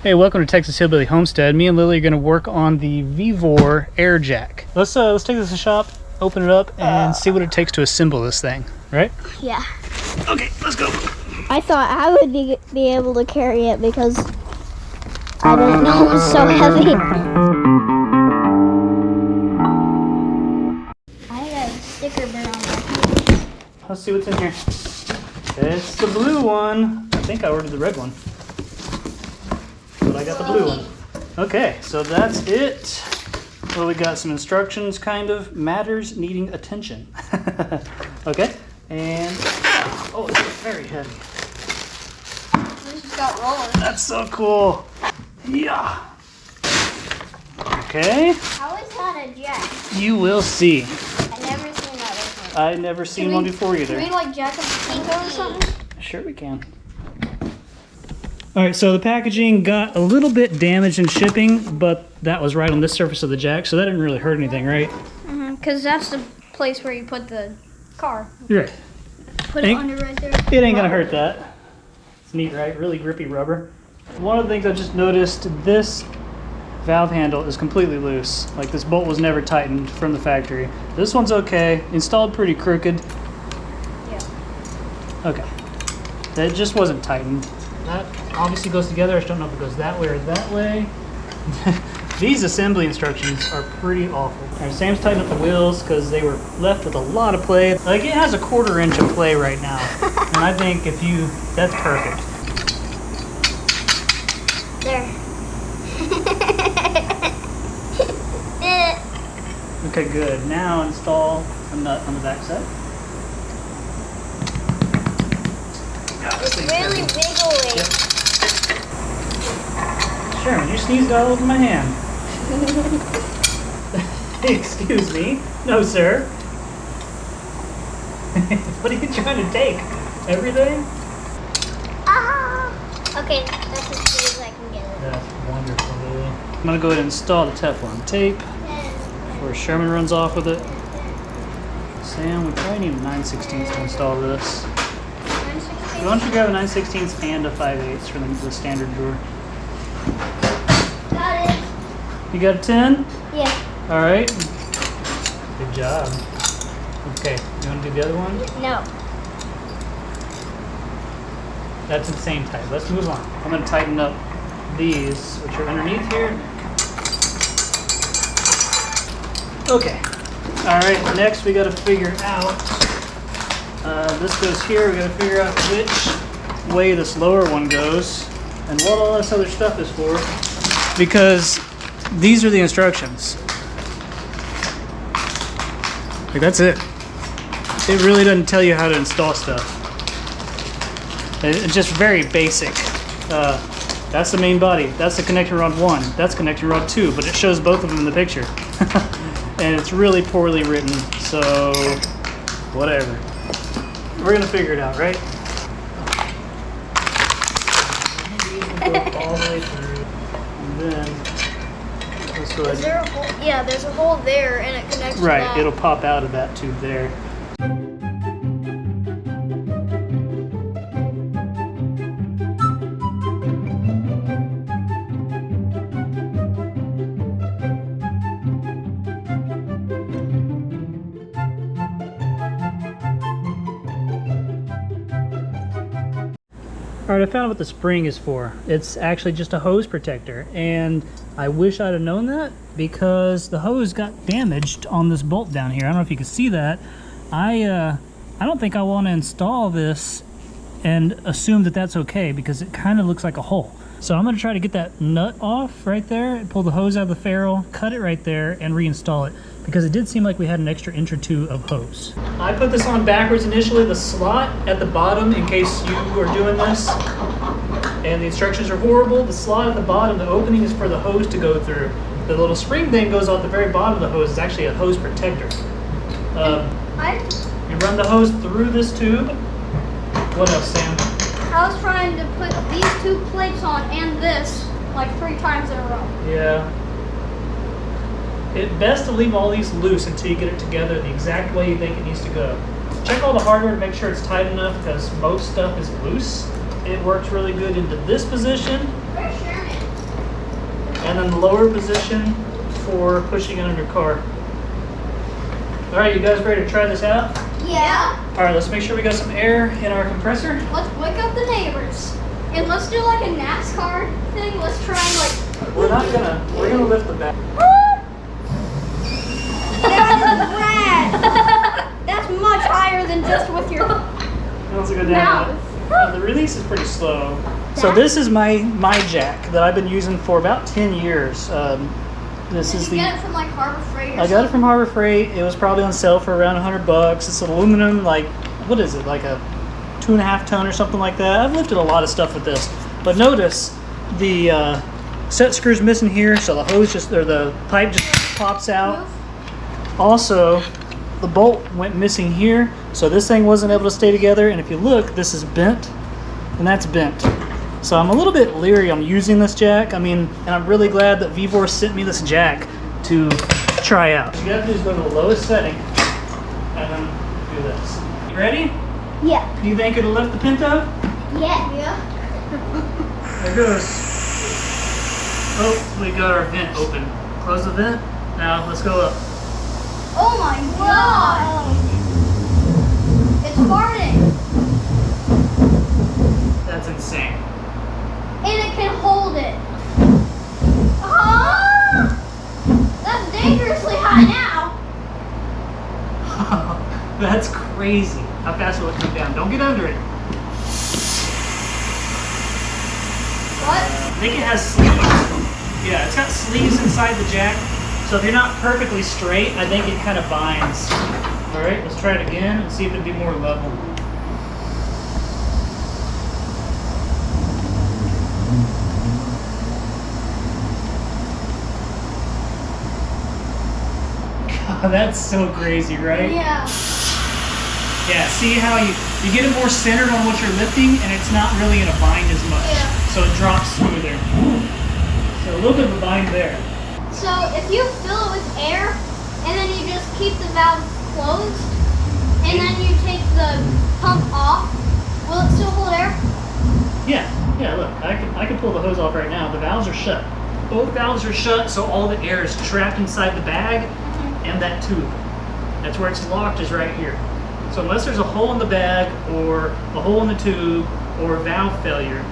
Hey, welcome to Texas Hillbilly Homestead. Me and Lily are going to work on the VEVOR Air Jack. Let's take this to the shop, open it up, and see what it takes to assemble this thing, right? Yeah. Okay, let's go. I thought I would be able to carry it because I didn't know it was so heavy. I have a sticker bit on there. Let's see what's in here. It's the blue one. I think I ordered the red one, but I got the blue one. Okay, so that's it. Well, we got some instructions, kind of. Matters needing attention. Okay, and oh, it's very heavy. This has got rollers. That's so cool. Yeah. Okay. How is that a jack? You will see. I've never seen that before. I never seen one before either. Can we like jack up the Kinko or something? Sure we can. All right, so the packaging got a little bit damaged in shipping, but that was right on this surface of the jack, so that didn't really hurt anything, right? Because that's the place where you put the car. You're right. Put it under right there. It ain't gonna hurt that. It's neat, right? Really grippy rubber. One of the things I just noticed, this valve handle is completely loose. Like, this bolt was never tightened from the factory. This one's okay. Installed pretty crooked. Yeah. Okay. That just wasn't tightened. That obviously goes together. I just don't know if it goes that way or that way. These assembly instructions are pretty awful. All right, Sam's tightened up the wheels because they were left with a lot of play. Like, it has a 1/4 inch of play right now. And I think that's perfect. There. Okay, good. Now install a nut on the back side. It's really wiggly. Yep. Sherman, you sneezed all over my hand. Excuse me? No, sir. What are you trying to take? Everything? Ah! Okay, that's as good as I can get it. That's wonderful, Lily. I'm going to go ahead and install the Teflon tape before Sherman runs off with it. Sam, we probably need a 9/16 to install this. Why don't you grab a 9/16 and a 5/8 from the standard drawer? Got it. You got a 10? Yeah. All right. Good job. Okay, you want to do the other one? No. That's the same type. Let's move on. I'm going to tighten up these, which are underneath here. Okay. All right, next we got to figure out, this goes here. We got to figure out which way this lower one goes and what all this other stuff is for, because these are the instructions. Like, that's it. It really doesn't tell you how to install stuff. It's just very basic. That's the main body. That's the connection rod 1. That's connection rod 2, but it shows both of them in the picture. And it's really poorly written, so whatever. We're gonna figure it out, right? All the way through, and then let's go ahead. Is there a hole? Yeah, there's a hole there, and it connects to Right, that. it'll pop out of that tube there. All right, I found out what the spring is for. It's actually just a hose protector, and I wish I'd have known that because the hose got damaged on this bolt down here. I don't know if you can see that. I don't think I want to install this and assume that that's okay because it kind of looks like a hole. So I'm going to try to get that nut off right there, pull the hose out of the ferrule, cut it right there, and reinstall it because it did seem like we had an extra inch or two of hose. I put this on backwards initially, the slot at the bottom, in case you are doing this and the instructions are horrible. The slot at the bottom, the opening is for the hose to go through. The little spring thing goes off the very bottom of the hose. It's actually a hose protector. You run the hose through this tube. What else, Sam? I was trying to put these 2 plates on and this like 3 times in a row. Yeah. It's best to leave all these loose until you get it together the exact way you think it needs to go. Check all the hardware to make sure it's tight enough because most stuff is loose. It works really good into this position. Where's Sherman? and then the lower position for pushing it under car. All right, you guys ready to try this out? Yeah. All right, let's make sure we got some air in our compressor. Let's wake up the neighbors. And let's do like a NASCAR thing. Let's try and like... We're gonna lift the back. That is rad. That's much higher than just with your Let's go down. The release is pretty slow. So this is my jack that I've been using for about 10 years. This is Did you get it from like Harbor Freight or I got it from Harbor Freight. It was probably on sale for around $100. It's aluminum, like, what is it, like a 2.5 ton or something like that. I've lifted a lot of stuff with this. But notice the set screw's missing here, so the hose the pipe just pops out. Also, the bolt went missing here, so this thing wasn't able to stay together. And if you look, this is bent, and that's bent. So I'm a little bit leery on using this jack. I mean, and I'm really glad that VEVOR sent me this jack to try out. What you gotta do is go to the lowest setting, and then do this. You ready? Yeah. Do you think it'll lift the Pinto? Yeah. There it goes. Oh, we got our vent open. Close the vent. Now let's go up. Oh my god! It's farting. That's insane. And it can hold it. Ah! That's dangerously high now. That's crazy. How fast will it come down? Don't get under it. What? I think it has sleeves. Yeah, it's got sleeves inside the jack. So if you're not perfectly straight, I think it kind of binds. All right, let's try it again and see if it'd be more level. God, that's so crazy, right? Yeah. Yeah, see how you get it more centered on what you're lifting, and it's not really in a bind as much. Yeah. So it drops smoother. So a little bit of a bind there. So if you fill it with air, and then you just keep the valve closed, and then you take the pump off, will it still hold air? Yeah, look, I can pull the hose off right now. The valves are shut. Both valves are shut, so all the air is trapped inside the bag and that tube. That's where it's locked, is right here. So unless there's a hole in the bag or a hole in the tube or a valve failure,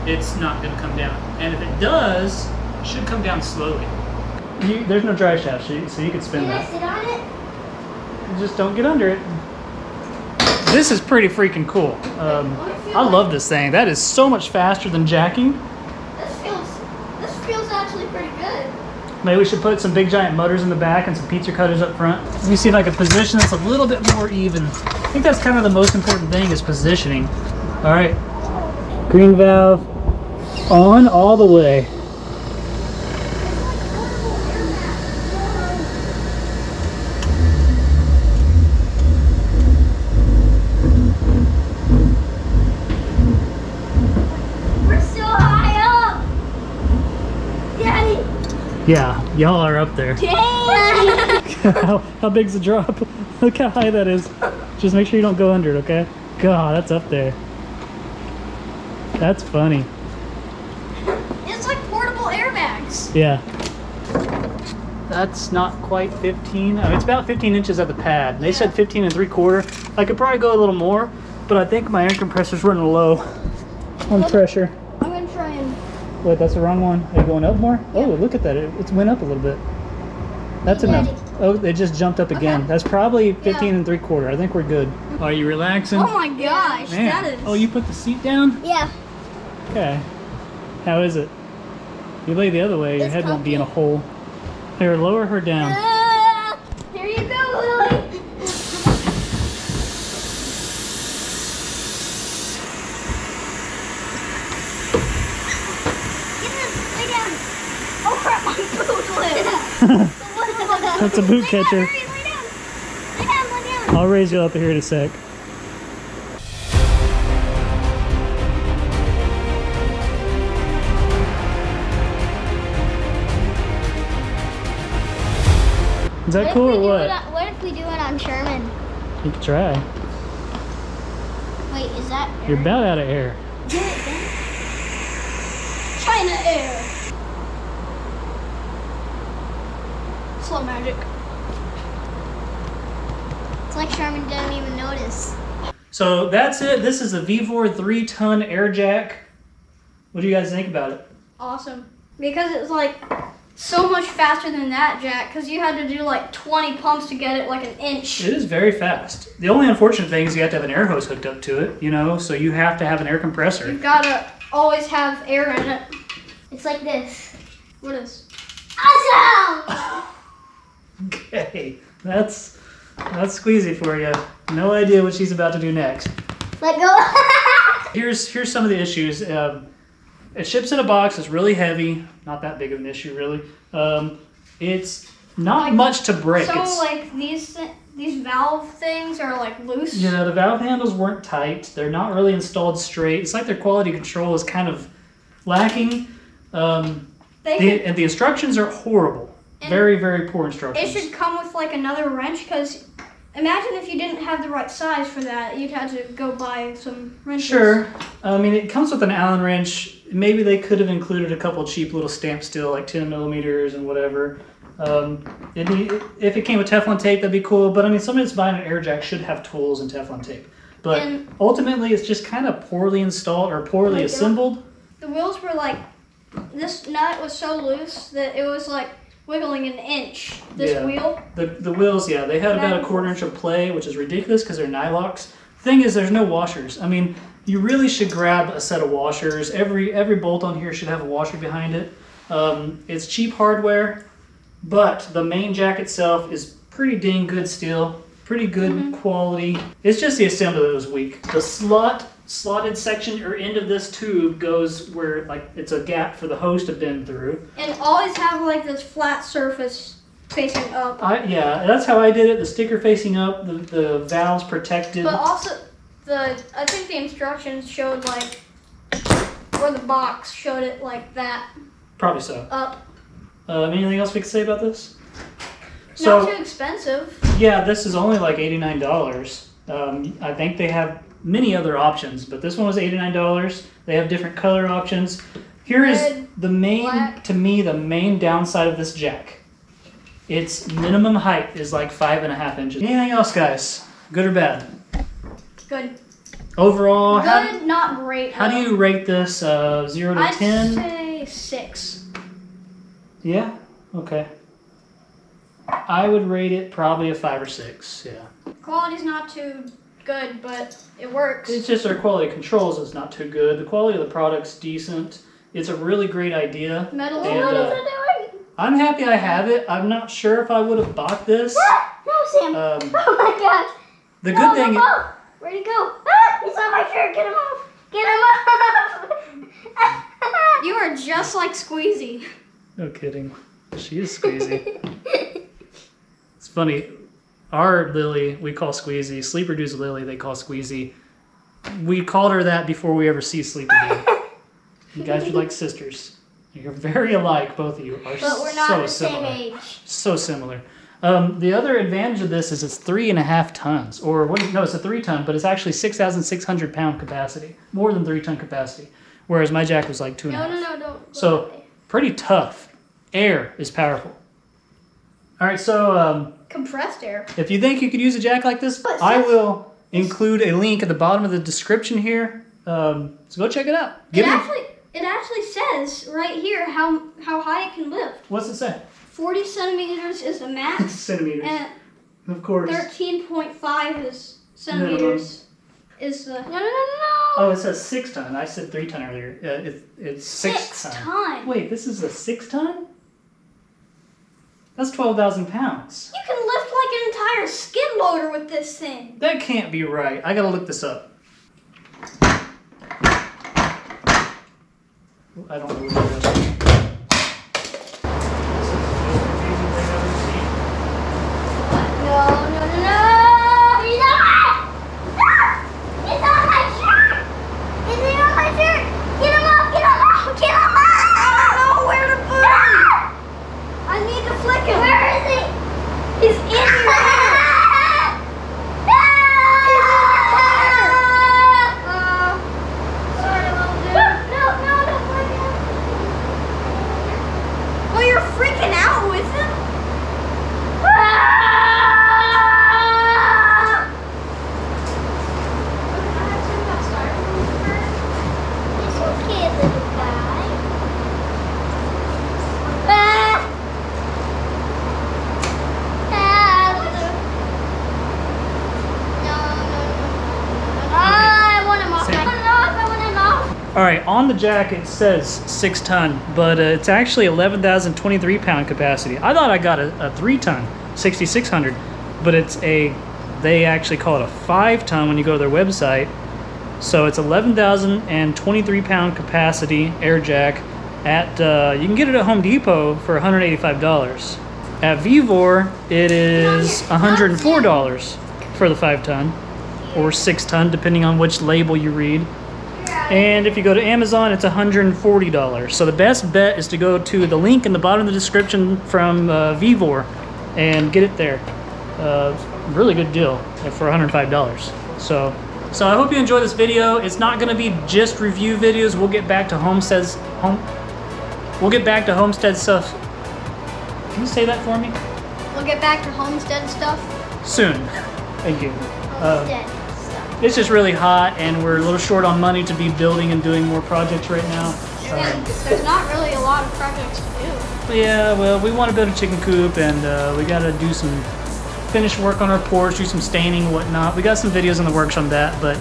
it's not going to come down. And if it does, it should come down slowly. There's no drive shaft, so you can spin Can I that. sit on it? Just don't get under it. This is pretty freaking cool. I love this thing. That is so much faster than jacking. This feels actually pretty good. Maybe we should put some big giant motors in the back and some pizza cutters up front. Let me see if I can position this a little bit more even. I think that's kind of the most important thing, is positioning. All right, green valve on all the way. We're so high up! Daddy! Yeah, y'all are up there. Dang! How big's the drop? Look how high that is. Just make sure you don't go under it, okay? God, that's up there. That's funny. It's like portable airbags. Yeah. That's not quite 15. I mean, it's about 15 inches at the pad. They said 15 3/4. I could probably go a little more, but I think my air compressor's running low on pressure. I'm gonna try and... Wait, that's the wrong one. Are you going up more? Oh, look at that. It went up a little bit. That's enough. Oh, it just jumped up again. Okay. That's probably 15 3/4. I think we're good. Are you relaxing? Oh my gosh, Man. that is... Oh, you put the seat down? Yeah. Okay. How is it? You lay the other way, your It's head won't be in a comfy. hole. Here, lower her down. Here you go, Lily. Lay down. Oh crap, my boot slipped. That's a boot catcher. Hurry, lay down. Lay down, lay down. I'll raise you up here in a sec. Is that cool or what? What if we do it on Sherman? You can try. Wait, is that air? You're about out of air. China air. slow magic. It's like Sherman didn't even notice. So that's it. This is a VEVOR 3-ton Air Jack. What do you guys think about it? Awesome. Because it's like so much faster than that Jack, because you had to do like 20 pumps to get it like an inch. It is very fast. The only unfortunate thing is you have to have an air hose hooked up to it, you know, so you have to have an air compressor. You've got to always have air in it. It's like this. What is? Awesome! Okay, that's squeezy for you. No idea what she's about to do next. Let go. Here's some of the issues. It ships in a box. It's really heavy. Not that big of an issue, really. It's not like, much to break. So like these valve things are like loose. Yeah, the valve handles weren't tight. They're not really installed straight. It's like their quality control is kind of lacking. And the instructions are horrible. Very, very poor instructions. It should come with like another wrench, because imagine if you didn't have the right size for that. You'd have to go buy some wrenches. Sure. I mean, it comes with an Allen wrench. Maybe they could have included a couple cheap little stamp steel, like 10 millimeters and whatever. If it came with Teflon tape, that'd be cool. But I mean, somebody that's buying an Air Jack should have tools and Teflon tape. But ultimately, it's just kind of poorly installed or poorly assembled. The wheels were like, this nut was so loose that it was like wiggling an inch. This wheel. The wheels, yeah, they had about a 1/4 inch of play, which is ridiculous because they're Nylox. Thing is, there's no washers. I mean, you really should grab a set of washers. Every bolt on here should have a washer behind it. It's cheap hardware, but the main jack itself is pretty dang good steel, pretty good quality. It's just the assembly that was weak. The slotted section or end of this tube goes where like it's a gap for the hose to bend through. And always have like this flat surface facing up. Yeah, that's how I did it. The sticker facing up, the valves protected. But also, I think the instructions showed like, or the box showed it like that. Probably so. Up. Anything else we can say about this? Not too expensive. Yeah, this is only like $89. I think they have many other options, but this one was $89. They have different color options. Here is the main, black. To me, the main downside of this jack. Its minimum height is like 5.5 inches. Anything else, guys? Good or bad? Good. Overall, good, not great. How do you rate this? 0 to 10? I'd say 6. Yeah. Okay. I would rate it probably a 5 or 6. Yeah. Quality's not too good, but it works. It's just our quality controls is not too good. The quality of the product's decent. It's a really great idea. Metal. What is it doing? I'm happy I have it. I'm not sure if I would have bought this. No, Sam. Oh my gosh. The good thing. Where'd he go? He's on my shirt. Get him off. Get him off. You are just like Squeezy. No kidding. She is Squeezy. It's funny. Our Lily, we call Squeezy. Sleeper Dude's Lily, they call Squeezy. We called her that before we ever see Sleeper Dude. You guys are like sisters. You're very alike, both of you are. But we're not the same age. So similar. The other advantage of this is it's 3.5 tons. Or, no, it's a 3-ton, but it's actually 6,600 pound capacity. More than 3-ton capacity. Whereas my jack was like 2.5. No, don't. So, pretty tough. Air is powerful. All right, so compressed air. If you think you could use a jack like this, I will include a link at the bottom of the description here. So go check it out. It actually says right here how high it can lift. What's it say? 40 centimeters is the max. Centimeters. And of course. 13.5 is centimeters. Is the no. Oh, it says 6-ton. I said 3-ton earlier. It's 6-ton. Wait, this is a 6-ton? That's 12,000 pounds. You can lift like an entire skid loader with this thing. That can't be right. I gotta look this up. I don't know what it is. No. He's on my shirt. Is he on my shirt? Get him off. I don't know where to put him. I need to flick him. Where is he? He's in your hand. Sorry, little dude. No, don't flick him. All right, on the jack it says 6 ton, but it's actually 11,023 pound capacity. I thought I got a 3 ton, 6,600, but they actually call it a 5 ton when you go to their website. So it's 11,023 pound capacity air jack. You can get it at Home Depot for $185. At VEVOR, it is $104 for the 5 ton or 6 ton, depending on which label you read. And if you go to Amazon, it's $140. So the best bet is to go to the link in the bottom of the description from VEVOR and get it there. Really good deal for $105. So I hope you enjoy this video. It's not going to be just review videos. We'll get back to Homestead stuff. Can you say that for me? We'll get back to Homestead stuff. Soon. Thank you. Homestead stuff. It's just really hot, and we're a little short on money to be building and doing more projects right now. And there's not really a lot of projects to do. Yeah, well, we want to build a chicken coop, and we got to do some finish work on our porch, do some staining and whatnot. We got some videos in the works on that, but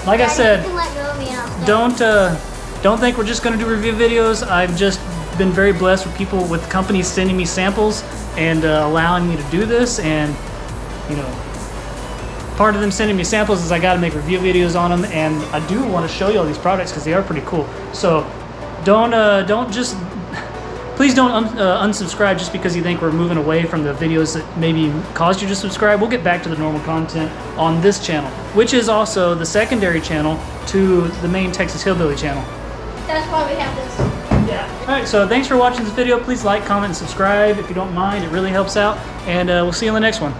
like I said, You can let go of me and I'll stay. don't think we're just going to do review videos. I've just been very blessed with people, with companies sending me samples and allowing me to do this, and you know, part of them sending me samples is I got to make review videos on them, and I do want to show you all these products because they are pretty cool. So please don't unsubscribe just because you think we're moving away from the videos that maybe caused you to subscribe. We'll get back to the normal content on this channel, which is also the secondary channel to the main Texas Hillbilly channel. That's why we have this. Yeah. All right, so thanks for watching this video. Please like, comment, and subscribe if you don't mind. It really helps out, and we'll see you on the next one.